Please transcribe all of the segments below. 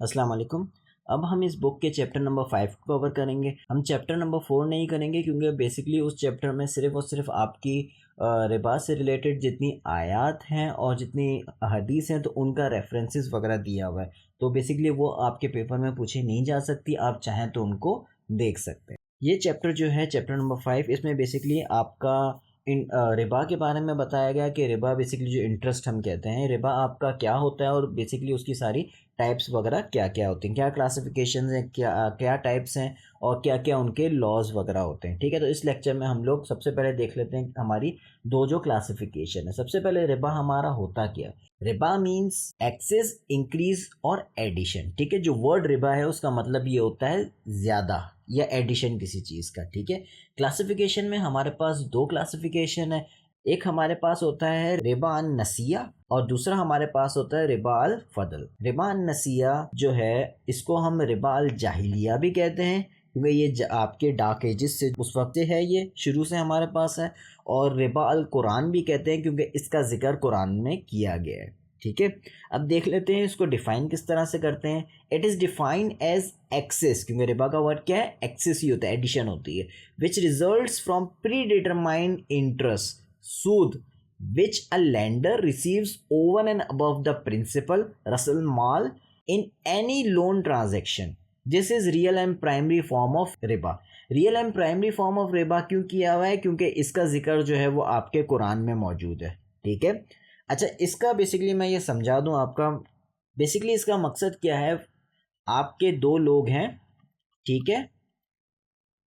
अस्सलाम वालेकुम। अब हम इस बुक के चैप्टर नंबर 5 को कवर करेंगे। हम चैप्टर नंबर 4 नहीं करेंगे क्योंकि बेसिकली उस चैप्टर में सिर्फ़ और सिर्फ आपकी रिबा से रिलेटेड जितनी आयात हैं और जितनी हदीस हैं तो उनका रेफरेंसेस वगैरह दिया हुआ है। तो बेसिकली वो आपके पेपर में पूछे नहीं जा सकती, आप चाहें तो उनको देख सकते हैं। ये चैप्टर जो है चैप्टर नंबर 5, इसमें बेसिकली आपका रिबा के बारे में बताया गया कि रिबा बेसिकली जो इंटरेस्ट हम कहते हैं, रिबा आपका क्या होता है और बेसिकली उसकी सारी टाइप्स वगैरह क्या क्या होती हैं, क्या क्लासिफिकेशन हैं, क्या क्या टाइप्स हैं और क्या क्या उनके लॉज वगैरह होते हैं। ठीक है, तो इस लेक्चर में हम लोग सबसे पहले देख लेते हैं हमारी दो जो क्लासिफिकेशन है। सबसे पहले रिबा हमारा होता क्या है। रिबा मीन्स एक्सेस, इंक्रीज और एडिशन। ठीक है, जो वर्ड रिबा है उसका मतलब ये होता है ज़्यादा या एडिशन किसी चीज़ का। ठीक है, क्लासिफिकेशन में हमारे पास दो क्लासिफिकेशन है। एक हमारे पास होता है रिबा अन नसिया और दूसरा हमारे पास होता है रिबा अल फदल। रिबा अन नसिया जो है इसको हम रिबा अल जाहिलिया भी कहते हैं क्योंकि ये आपके डार्क एजेस से उस वक्त से है, ये शुरू से हमारे पास है। और रिबा अल कुरान भी कहते हैं क्योंकि इसका जिक्र कुरान में किया गया है। ठीक है, अब देख लेते हैं इसको डिफाइन किस तरह से करते हैं। It is defined as excess, क्योंकि रिबा का वर्ड क्या है, एक्सेस ही होता है, एडिशन होती है। Which results from pre determined interest, Sood, which a lender receives over and above the principal Russell Mal in any loan transaction. This is real and primary form of Riba. Real and primary form of Riba क्यों किया हुआ है, क्योंकि इसका जिक्र जो है वो आपके कुरान में मौजूद है। ठीक है, अच्छा इसका बेसिकली मैं ये समझा दूं आपका। बेसिकली इसका मकसद क्या है, आपके दो लोग हैं, ठीक है,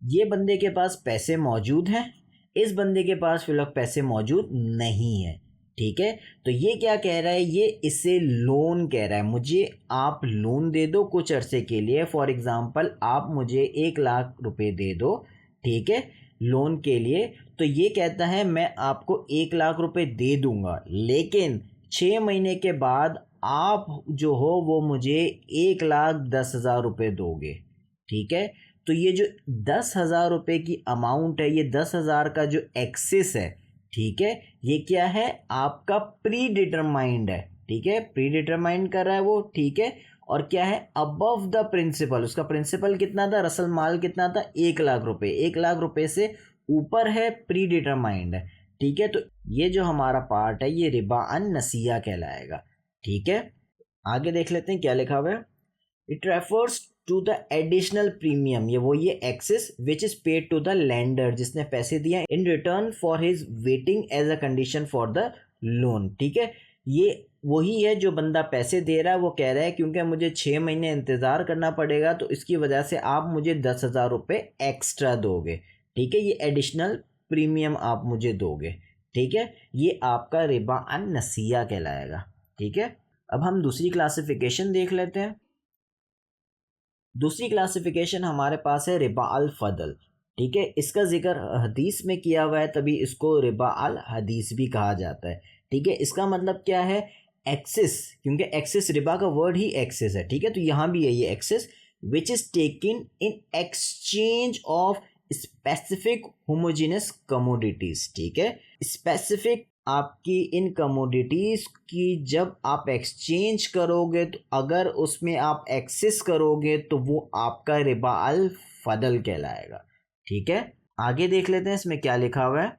ये बंदे के पास पैसे मौजूद हैं, इस बंदे के पास फिलहाल पैसे मौजूद नहीं है। ठीक है, तो ये क्या कह रहा है, ये इससे लोन कह रहा है, मुझे आप लोन दे दो कुछ अरसे के लिए। फॉर एग्जांपल आप मुझे 1 लाख रुपए दे दो, ठीक है, लोन के लिए। तो ये कहता है मैं आपको 1 लाख रुपए दे दूंगा, लेकिन 6 महीने के बाद आप जो हो वो मुझे 1,10,000 रुपये दोगे। ठीक है, तो ये जो 10,000 रुपये की अमाउंट है, ये 10,000 का जो एक्सेस है, ठीक है, ये क्या है, आपका प्री डिटरमाइंड है। ठीक है, प्री डिटरमाइंड कर रहा है वो। ठीक है, और क्या है, अबव द प्रिंसिपल, उसका प्रिंसिपल कितना था, रसल माल कितना था, 1 लाख रुपए, 1 लाख रुपए से ऊपर है, प्री डिटरमाइंड है। ठीक है, तो ये जो हमारा पार्ट है ये रिबा अन नसिया कहलाएगा। ठीक है, आगे देख लेते हैं क्या लिखा हुआ है। It refers to the additional premium, ये वो ये excess which is paid to the lender, जिसने पैसे दिया in return for his waiting as a condition for the loan. ठीक है, ये वही है जो बंदा पैसे दे रहा है, वो कह रहा है क्योंकि मुझे 6 महीने इंतज़ार करना पड़ेगा तो इसकी वजह से आप मुझे 10,000 रुपये एक्स्ट्रा दोगे। ठीक है, ये एडिशनल प्रीमियम आप मुझे दोगे। ठीक है, ये आपका रिबा अन नसिया कहलाएगा। ठीक है, अब हम दूसरी क्लासिफिकेशन देख लेते हैं। दूसरी क्लासिफिकेशन हमारे पास है रिबा अल फदल। ठीक है, इसका जिक्र हदीस में किया हुआ है तभी इसको रिबा अल हदीस भी कहा जाता है। ठीक है, इसका मतलब क्या है, एक्सेस, क्योंकि एक्सेस रिबा का वर्ड ही एक्सेस है। ठीक है, तो यहाँ भी है ये excess which is taken in exchange of specific homogeneous commodities. ठीक है, स्पेसिफिक आपकी इन कमोडिटीज़ की जब आप एक्सचेंज करोगे तो अगर उसमें आप एक्सेस करोगे तो वो आपका रिबा अल फदल कहलाएगा। ठीक है, आगे देख लेते हैं इसमें क्या लिखा हुआ है।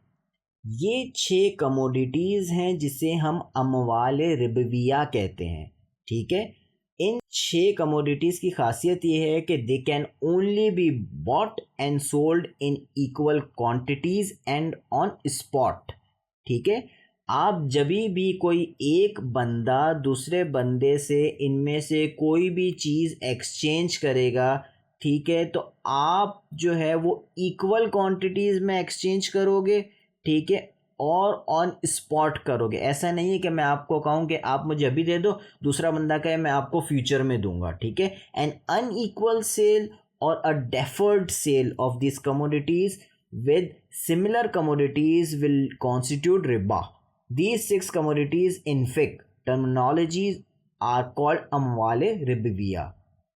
ये 6 कमोडिटीज़ हैं जिसे हम अमवाले रिबविया कहते हैं। ठीक है, इन 6 कमोडिटीज़ की खासियत ये है कि they can only be bought and sold in equal quantities and on spot. ठीक है, आप जब भी कोई एक बंदा दूसरे बंदे से इनमें से कोई भी चीज़ एक्सचेंज करेगा, ठीक है, तो आप जो है वो इक्वल क्वांटिटीज़ में एक्सचेंज करोगे। ठीक है, और ऑन स्पॉट करोगे। ऐसा नहीं है कि मैं आपको कहूँ कि आप मुझे अभी दे दो, दूसरा बंदा कहे मैं आपको फ्यूचर में दूंगा। ठीक है, एन अनइक्वल सेल और a deferred sale of this commodities with similar commodities will constitute riba. These 6 commodities in fiqh terminologies are called अमवाले रिबविया।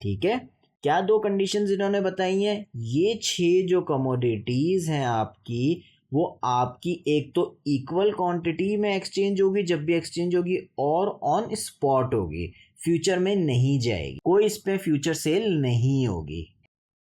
ठीक है, क्या दो कंडीशंस इन्होंने बताई हैं, ये 6 जो कमोडिटीज़ हैं आपकी, वो आपकी एक तो इक्वल क्वांटिटी में एक्सचेंज होगी जब भी एक्सचेंज होगी, और ऑन स्पॉट होगी। फ्यूचर में नहीं जाएगी, कोई इस पे फ्यूचर सेल नहीं होगी।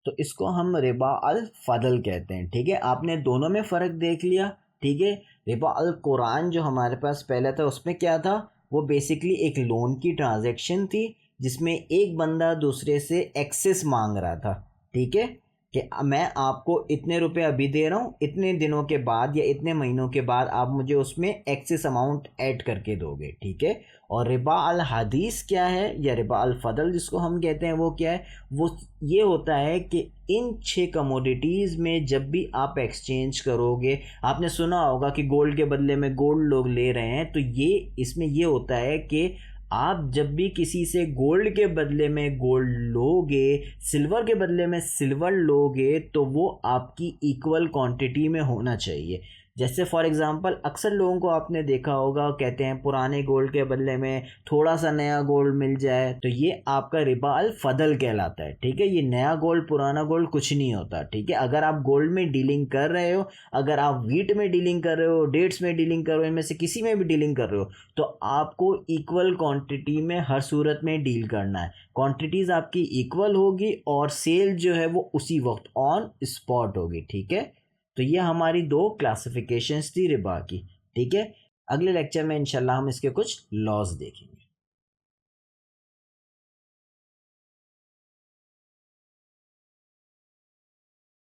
तो इसको हम रिबा अल फदल कहते हैं। ठीक है, आपने दोनों में फ़र्क देख लिया। ठीक है, रिबा अल कुरान जो हमारे पास पहले था उसमें क्या था, वो बेसिकली एक लोन की ट्रांजैक्शन थी जिसमें एक बंदा दूसरे से एक्सेस मांग रहा था। ठीक है, कि मैं आपको इतने रुपए अभी दे रहा हूँ, इतने दिनों के बाद या इतने महीनों के बाद आप मुझे उसमें एक्सेस अमाउंट ऐड करके दोगे। ठीक है, और रिबा अल हदीस क्या है या रिबा अल फदल जिसको हम कहते हैं वो क्या है, वो ये होता है कि इन 6 कमोडिटीज़ में जब भी आप एक्सचेंज करोगे, आपने सुना होगा कि गोल्ड के बदले में गोल्ड लोग ले रहे हैं, तो ये इसमें ये होता है कि आप जब भी किसी से गोल्ड के बदले में गोल्ड लोगे, सिल्वर के बदले में सिल्वर लोगे, तो वो आपकी इक्वल क्वांटिटी में होना चाहिए। जैसे फॉर एग्जांपल अक्सर लोगों को आपने देखा होगा कहते हैं पुराने गोल्ड के बदले में थोड़ा सा नया गोल्ड मिल जाए, तो ये आपका रिबा अल फदल कहलाता है। ठीक है, ये नया गोल्ड पुराना गोल्ड कुछ नहीं होता। ठीक है, अगर आप गोल्ड में डीलिंग कर रहे हो, अगर आप वीट में डीलिंग कर रहे हो, डेट्स में डीलिंग कर रहे हो, इनमें से किसी में भी डीलिंग कर रहे हो, तो आपको इक्वल क्वांटिटी में हर सूरत में डील करना है। क्वांटिटीज़ आपकी इक्वल होगी और सेल जो है वो उसी वक्त ऑन स्पॉट होगी। ठीक है, तो ये हमारी 2 क्लासिफिकेशंस थी रिबा की। ठीक है, अगले लेक्चर में इंशाल्लाह हम इसके कुछ लॉज देखेंगे।